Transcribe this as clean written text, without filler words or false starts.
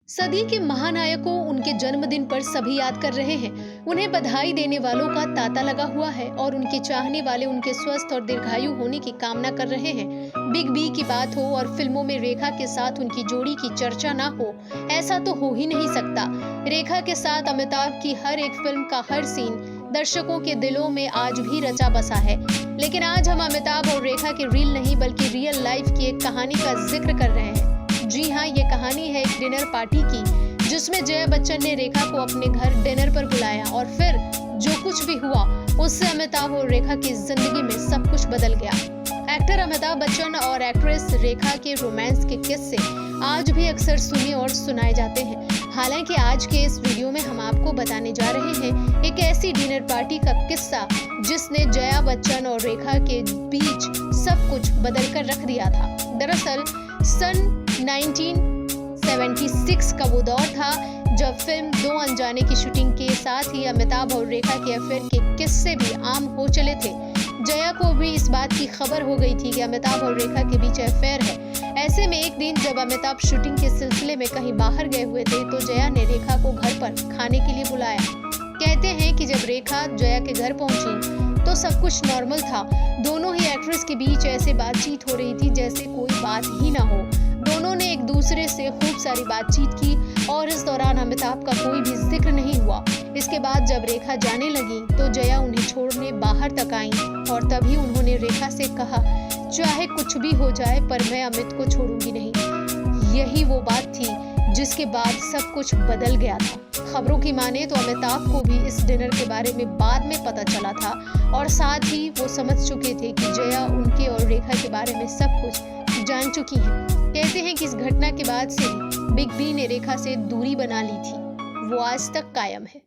सदी के महानायकों उनके जन्मदिन पर सभी याद कर रहे हैं। उन्हें बधाई देने वालों का तांता लगा हुआ है और उनके चाहने वाले उनके स्वस्थ और दीर्घायु होने की कामना कर रहे हैं। बिग बी की बात हो और फिल्मों में रेखा के साथ उनकी जोड़ी की चर्चा ना हो, ऐसा तो हो ही नहीं सकता। रेखा के साथ अमिताभ की हर एक फिल्म का हर सीन दर्शकों के दिलों में आज भी रचा बसा है। लेकिन आज हम अमिताभ और रेखा के रील नहीं बल्कि रियल लाइफ की एक कहानी का जिक्र कर रहे हैं। जी हाँ, ये कहानी है एक डिनर पार्टी की, जिसमें जया बच्चन ने रेखा को अपने घर डिनर पर बुलाया और फिर जो कुछ भी हुआ उससे अमिताभ और रेखा की जिंदगी में सब कुछ बदल गया। एक्टर अमिताभ बच्चन और एक्ट्रेस रेखा के रोमांस के किस्से आज भी अक्सर सुने और सुनाए जाते हैं। हालांकि आज के इस वीडियो में हम आपको बताने जा रहे हैं एक ऐसी डिनर पार्टी का किस्सा जिसने जया बच्चन और रेखा के बीच सब कुछ बदल कर रख दिया था। दरअसल सन 1976 का वो दौर था जब फिल्म दो अनजाने की शूटिंग के साथ ही अमिताभ और रेखा के अफेयर के किस्से भी आम हो चले थे। जया को भी इस बात की खबर हो गई थी कि अमिताभ और रेखा के बीच अफेयर है। ऐसे में एक दिन जब अमिताभ शूटिंग के सिलसिले में कहीं बाहर गए हुए थे तो जया ने रेखा को घर पर खाने के लिए बुलाया। कहते हैं कि जब रेखा जया के घर पहुंची तो सब कुछ नॉर्मल था। दोनों ही एक्ट्रेस के बीच ऐसे बातचीत हो रही थी जैसे कोई बात ही ना हो। दोनों ने एक दूसरे से खूब सारी बातचीत की और इस दौरान अमिताभ का कोई भी जिक्र नहीं हुआ। इसके बाद जब रेखा जाने लगी तो जया उन्हें छोड़ने बाहर तक आई और तभी उन्होंने रेखा से कहा, चाहे कुछ भी हो जाए पर मैं अमित को छोड़ूंगी नहीं। यही वो बात थी जिसके बाद सब कुछ बदल गया था। खबरों की माने तो अमिताभ को भी इस डिनर के बारे में बाद में पता चला था और साथ ही वो समझ चुके थे कि जया उनके और रेखा के बारे में सब कुछ जान चुकी है। कहते हैं कि इस घटना के बाद से बिग बी ने रेखा से दूरी बना ली थी। वो आज तक कायम है।